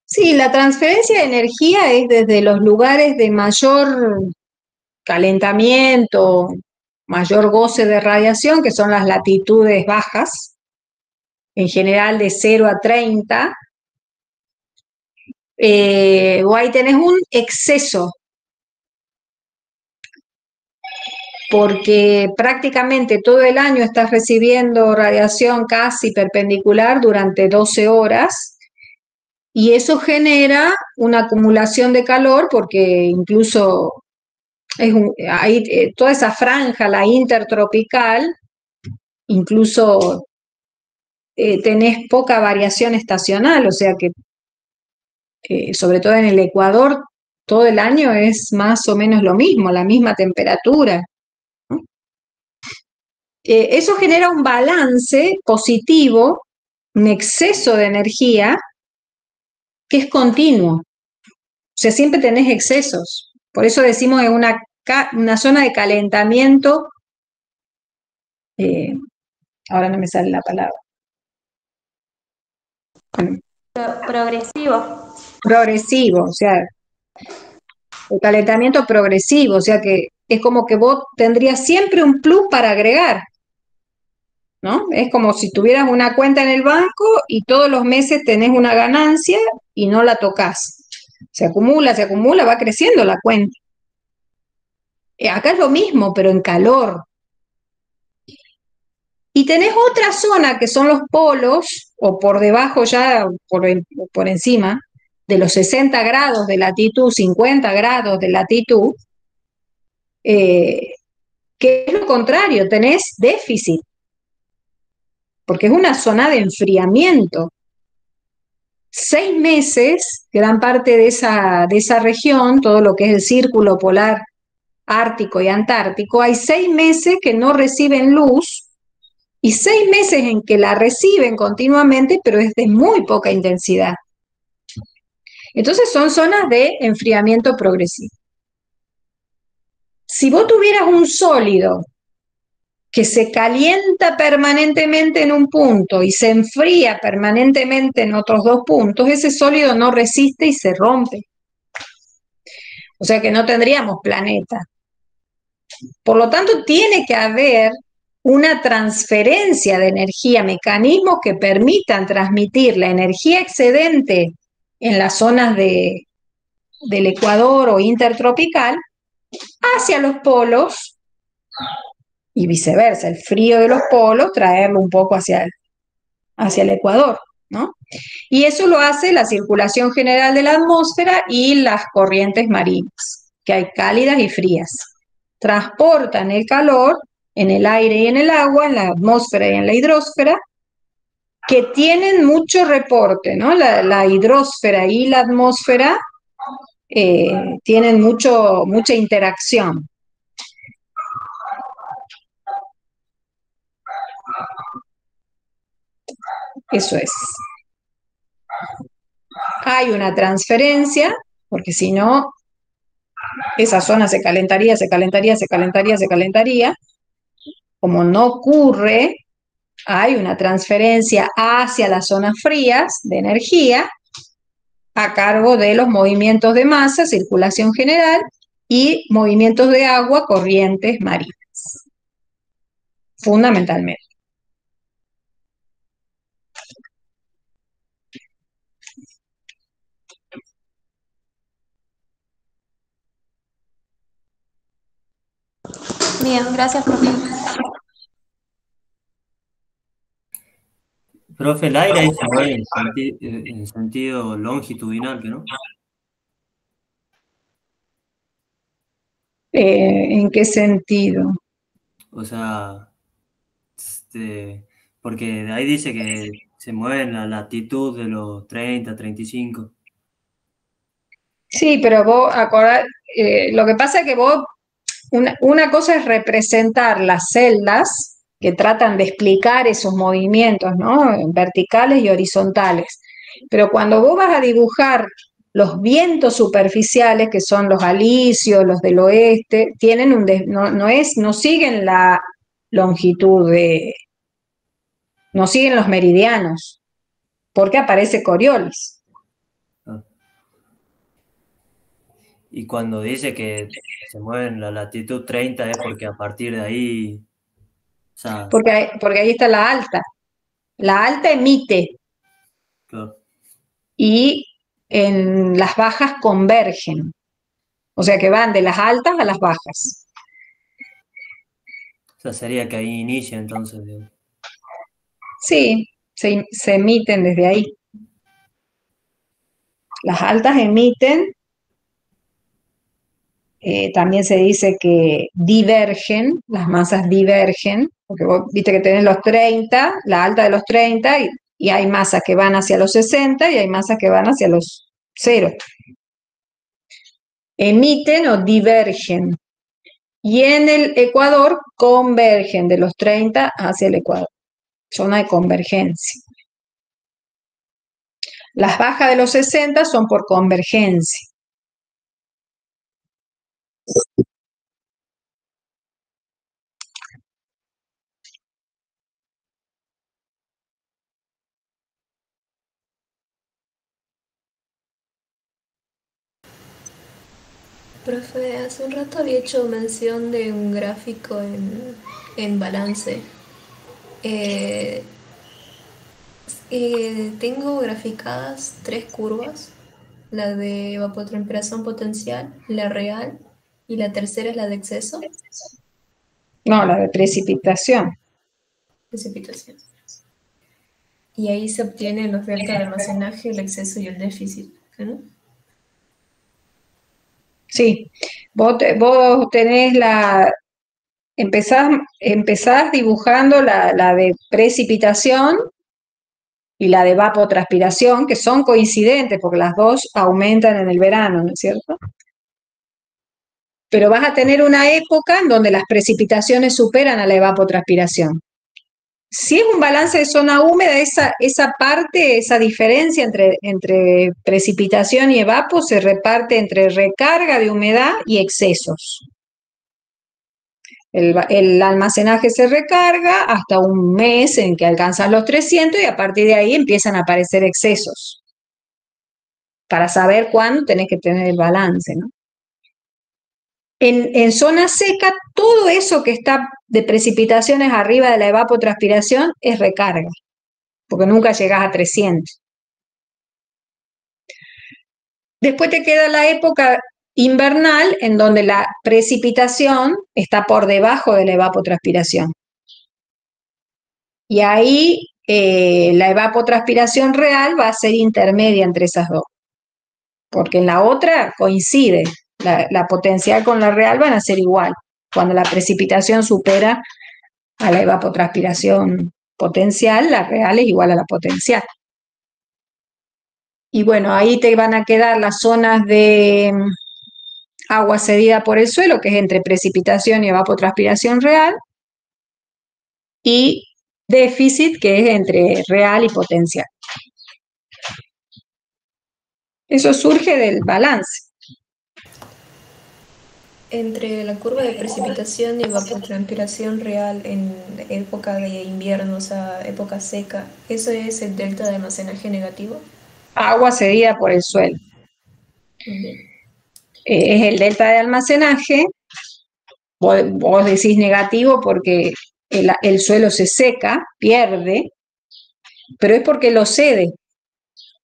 Sí, la transferencia de energía es desde los lugares de mayor calentamiento, mayor goce de radiación, que son las latitudes bajas, en general de 0 a 30, o ahí tenés un exceso, porque prácticamente todo el año estás recibiendo radiación casi perpendicular durante 12 horas, y eso genera una acumulación de calor, porque incluso hay toda esa franja, la intertropical, incluso tenés poca variación estacional, o sea que sobre todo en el Ecuador todo el año es más o menos lo mismo, la misma temperatura, ¿no? Eso genera un balance positivo, un exceso de energía que es continuo, o sea, siempre tenés excesos, por eso decimos en una zona de calentamiento, ahora no me sale la palabra. Progresivo. Progresivo, o sea, el calentamiento progresivo, o sea que es como que vos tendrías siempre un plus para agregar, ¿no? Es como si tuvieras una cuenta en el banco y todos los meses tenés una ganancia y no la tocas. Se acumula, va creciendo la cuenta. Acá es lo mismo, pero en calor. Y tenés otra zona que son los polos, o por debajo ya, por encima, de los 60 grados de latitud, 50 grados de latitud, que es lo contrario, tenés déficit, porque es una zona de enfriamiento. 6 meses, gran parte de esa región, todo lo que es el círculo polar ártico y antártico, hay 6 meses que no reciben luz y 6 meses en que la reciben continuamente, pero es de muy poca intensidad. Entonces son zonas de enfriamiento progresivo. Si vos tuvieras un sólido que se calienta permanentemente en un punto y se enfría permanentemente en otros 2 puntos, ese sólido no resiste y se rompe. O sea que no tendríamos planeta. Por lo tanto, tiene que haber una transferencia de energía, mecanismos que permitan transmitir la energía excedente en las zonas del Ecuador o intertropical hacia los polos y viceversa, el frío de los polos traerlo un poco hacia el Ecuador, ¿no? Y eso lo hace la circulación general de la atmósfera y las corrientes marinas, que hay cálidas y frías. Transportan el calor en el aire y en el agua, en la atmósfera y en la hidrosfera, que tienen mucho reporte, ¿no? La hidrosfera y la atmósfera tienen mucha interacción. Eso es. Hay una transferencia, porque si no, esa zona se calentaría, se calentaría, se calentaría, se calentaría. Como no ocurre, hay una transferencia hacia las zonas frías de energía a cargo de los movimientos de masa, circulación general y movimientos de agua, corrientes marinas, fundamentalmente. Bien, gracias, profe. Profe, el aire ahí se mueve en sentido longitudinal, ¿no? ¿En qué sentido? O sea, porque ahí dice que se mueve en la latitud de los 30, 35. Sí, pero vos acordás, lo que pasa es que vos, una cosa es representar las celdas que tratan de explicar esos movimientos, ¿no? Verticales y horizontales. Pero cuando vos vas a dibujar los vientos superficiales, que son los alisios, los del oeste, tienen no siguen la longitud no siguen los meridianos, porque aparece Coriolis. Y cuando dice que se mueve en la latitud 30 es porque a partir de ahí... O sea, porque ahí está la alta. La alta emite. Claro. Y en las bajas convergen. O sea que van de las altas a las bajas. O sea, sería que ahí inicia entonces. Sí, se emiten desde ahí. Las altas emiten, también se dice que divergen, las masas divergen, porque vos viste que tenés los 30, la alta de los 30, y hay masas que van hacia los 60 y hay masas que van hacia los 0. Emiten o divergen. Y en el Ecuador convergen de los 30 hacia el Ecuador. Zona de convergencia. Las bajas de los 60 son por convergencia. Profe, hace un rato había hecho mención de un gráfico en balance. Tengo graficadas 3 curvas, la de evapotranspiración potencial, la real, y la tercera es la de exceso. No, la de precipitación. Precipitación. Y ahí se obtienen los delta de almacenaje, el exceso y el déficit, ¿no? Sí, vos tenés empezás dibujando la de precipitación y la de evapotranspiración, que son coincidentes porque las dos aumentan en el verano, ¿no es cierto? Pero vas a tener una época en donde las precipitaciones superan a la evapotranspiración. Si es un balance de zona húmeda, esa parte, esa diferencia entre precipitación y evapo se reparte entre recarga de humedad y excesos. El almacenaje se recarga hasta un mes en que alcanzan los 300 y a partir de ahí empiezan a aparecer excesos. Para saber cuándo tenés que tener el balance, ¿no? En zona seca, todo eso que está de precipitaciones arriba de la evapotranspiración es recarga, porque nunca llegás a 300. Después te queda la época invernal, en donde la precipitación está por debajo de la evapotranspiración. Y ahí la evapotranspiración real va a ser intermedia entre esas dos, porque en la otra coincide. La potencial con la real van a ser igual, cuando la precipitación supera a la evapotranspiración potencial, la real es igual a la potencial. Y bueno, ahí te van a quedar las zonas de agua cedida por el suelo, que es entre precipitación y evapotranspiración real, y déficit, que es entre real y potencial. Eso surge del balance. Entre la curva de precipitación y evapotranspiración real en época de invierno, o sea, época seca, ¿eso es el delta de almacenaje negativo? Agua cedida por el suelo. Es el delta de almacenaje. Vos decís negativo porque el suelo se seca, pierde, pero es porque lo cede.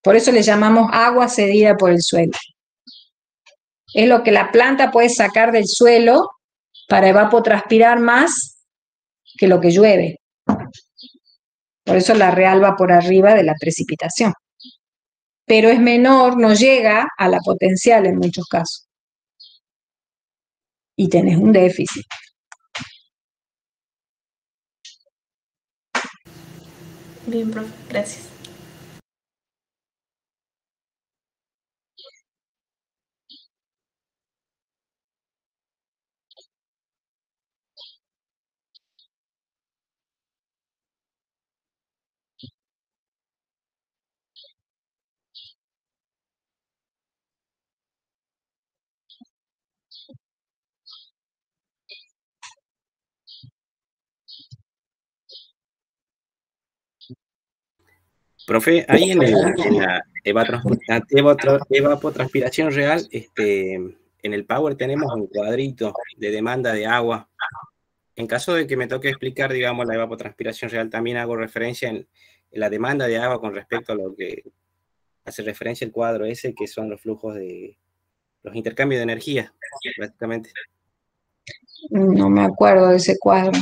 Por eso le llamamos agua cedida por el suelo. Es lo que la planta puede sacar del suelo para evapotranspirar más que lo que llueve. Por eso la real va por arriba de la precipitación. Pero es menor, no llega a la potencial en muchos casos. Y tenés un déficit. Bien, profe, gracias. Profe, ahí en la evapotranspiración real, en el Power tenemos un cuadrito de demanda de agua. En caso de que me toque explicar, digamos, la evapotranspiración real, también hago referencia en la demanda de agua con respecto a lo que hace referencia el cuadro ese, que son los flujos de los intercambios de energía, básicamente. No me acuerdo de ese cuadro.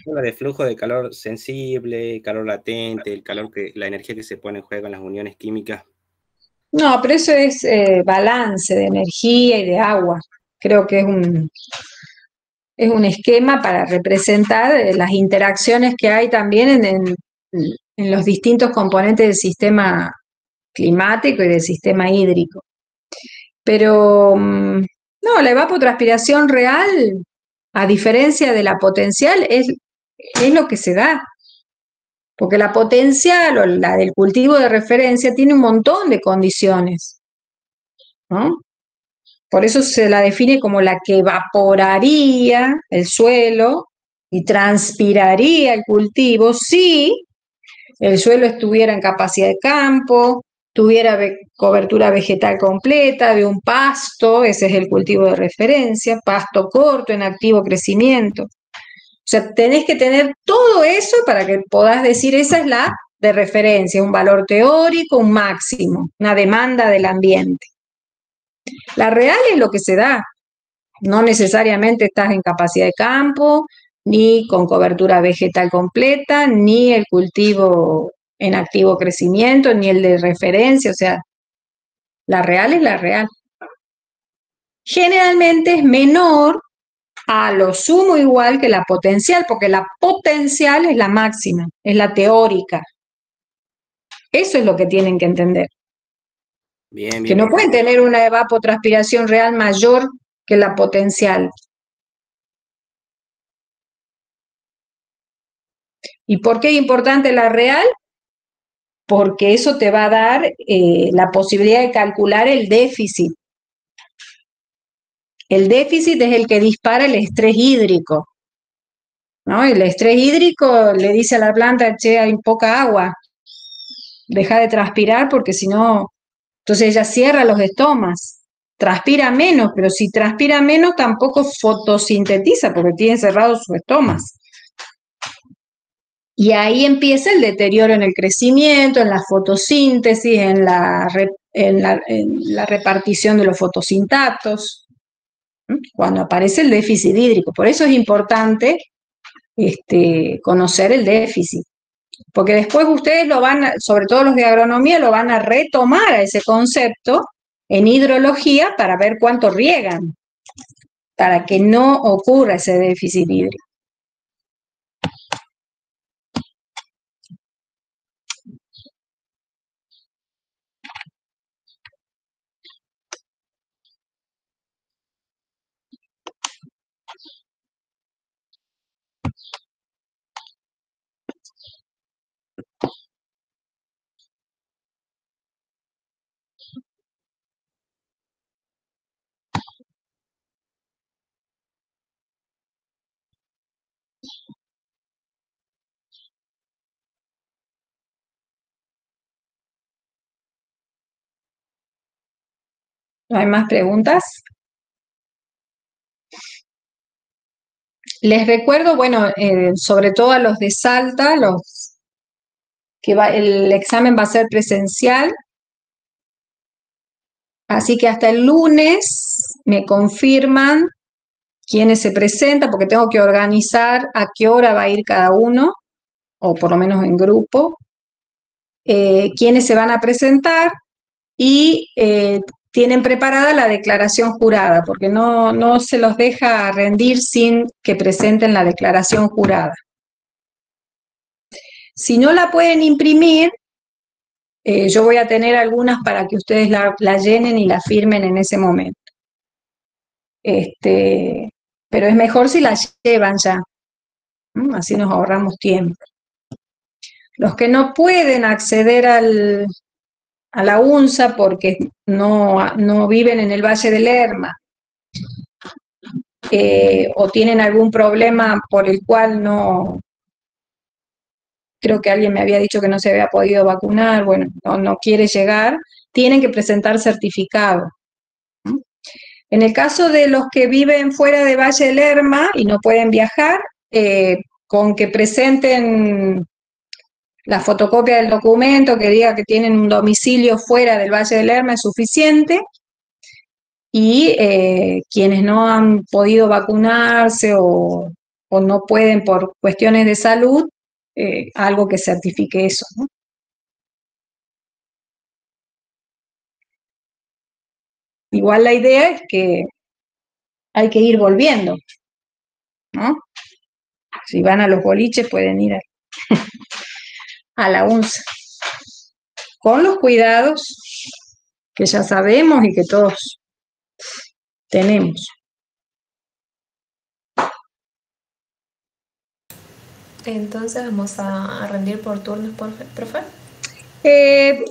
Habla de flujo de calor sensible, calor latente, la energía que se pone en juego en las uniones químicas. No, pero eso es balance de energía y de agua. Creo que es un esquema para representar las interacciones que hay también en los distintos componentes del sistema climático y del sistema hídrico. Pero no, la evapotranspiración real, a diferencia de la potencial, es lo que se da. Porque la potencial o la del cultivo de referencia tiene un montón de condiciones, ¿no? Por eso se la define como la que evaporaría el suelo y transpiraría el cultivo si el suelo estuviera en capacidad de campo, tuviera cobertura vegetal completa, de un pasto, ese es el cultivo de referencia, pasto corto en activo crecimiento. O sea, tenés que tener todo eso para que podás decir esa es la de referencia, un valor teórico, un máximo, una demanda del ambiente. La real es lo que se da. No necesariamente estás en capacidad de campo, ni con cobertura vegetal completa, ni el cultivo en activo crecimiento, ni el de referencia. O sea, la real es la real. Generalmente es menor a lo sumo igual que la potencial, porque la potencial es la máxima, es la teórica. Eso es lo que tienen que entender. Bien, Que bien, no pueden profesor. tener una evapotranspiración real mayor que la potencial. ¿Y por qué es importante la real? Porque eso te va a dar la posibilidad de calcular el déficit. El déficit es el que dispara el estrés hídrico, ¿no? El estrés hídrico le dice a la planta, che, hay poca agua, deja de transpirar porque si no, entonces ella cierra los estomas, transpira menos, pero si transpira menos tampoco fotosintetiza porque tiene cerrados sus estomas. Y ahí empieza el deterioro en el crecimiento, en la fotosíntesis, en la repartición de los fotosintatos, cuando aparece el déficit hídrico. Por eso es importante conocer el déficit, porque después ustedes lo van, sobre todo los de agronomía, lo van a retomar a ese concepto en hidrología para ver cuánto riegan, para que no ocurra ese déficit hídrico. ¿No hay más preguntas? Les recuerdo, bueno, sobre todo a los de Salta, el examen va a ser presencial, así que hasta el lunes me confirman quiénes se presentan, porque tengo que organizar a qué hora va a ir cada uno, o por lo menos en grupo, quiénes se van a presentar y tienen preparada la declaración jurada, porque no se los deja rendir sin que presenten la declaración jurada. Si no la pueden imprimir, yo voy a tener algunas para que ustedes la llenen y la firmen en ese momento. Pero es mejor si la llevan ya, así nos ahorramos tiempo. Los que no pueden acceder a la UNSA porque no viven en el Valle del Lerma, o tienen algún problema por el cual creo que alguien me había dicho que no se había podido vacunar, bueno, no quiere llegar, tienen que presentar certificado. En el caso de los que viven fuera de Valle del Lerma y no pueden viajar, con que presenten la fotocopia del documento que diga que tienen un domicilio fuera del Valle del Lerma es suficiente, y quienes no han podido vacunarse o no pueden por cuestiones de salud, algo que certifique eso, ¿no? Igual la idea es que hay que ir volviendo, ¿no? Si van a los boliches pueden ir a la UNSA, con los cuidados que ya sabemos y que todos tenemos. Entonces vamos a rendir por turnos, profe.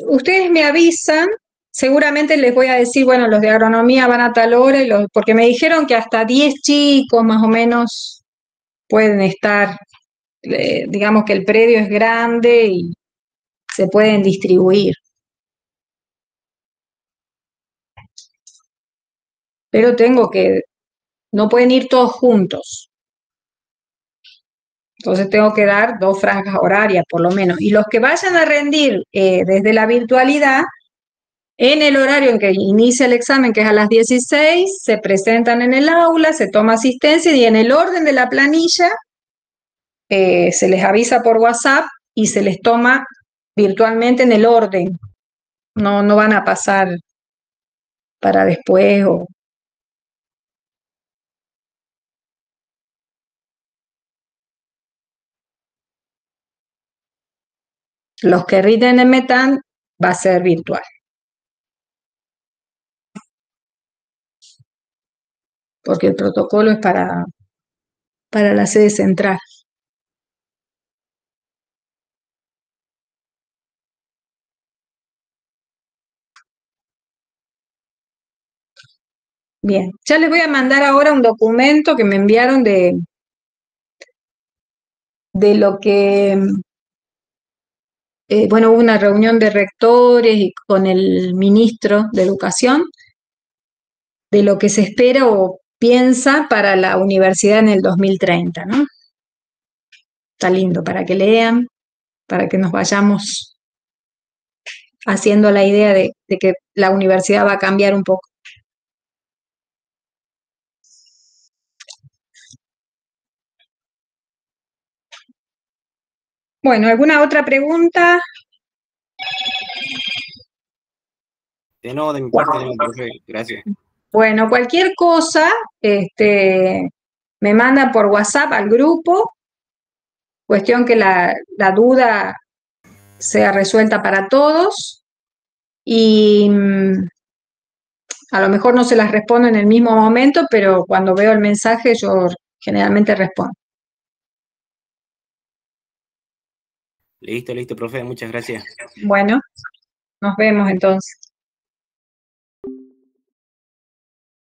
Ustedes me avisan, seguramente les voy a decir, bueno, los de agronomía van a tal hora, porque me dijeron que hasta 10 chicos más o menos pueden estar, digamos que el predio es grande y se pueden distribuir. Pero no pueden ir todos juntos. Entonces tengo que dar 2 franjas horarias por lo menos. Y los que vayan a rendir desde la virtualidad, en el horario en que inicia el examen, que es a las 16, se presentan en el aula, se toma asistencia y en el orden de la planilla se les avisa por WhatsApp y se les toma virtualmente en el orden. No van a pasar para después o... Los que rinden en Meetup va a ser virtual. Porque el protocolo es para la sede central. Bien, ya les voy a mandar ahora un documento que me enviaron de lo que, bueno, hubo una reunión de rectores y con el ministro de Educación, de lo que se espera o piensa para la universidad en el 2030, ¿no? Está lindo para que lean, para que nos vayamos haciendo la idea de que la universidad va a cambiar un poco. Bueno, ¿alguna otra pregunta? No, de mi parte, no, profe, gracias. Bueno, cualquier cosa, me mandan por WhatsApp al grupo, cuestión que la duda sea resuelta para todos, y a lo mejor no se las respondo en el mismo momento, pero cuando veo el mensaje yo generalmente respondo. Listo, profe, muchas gracias. Bueno, nos vemos entonces.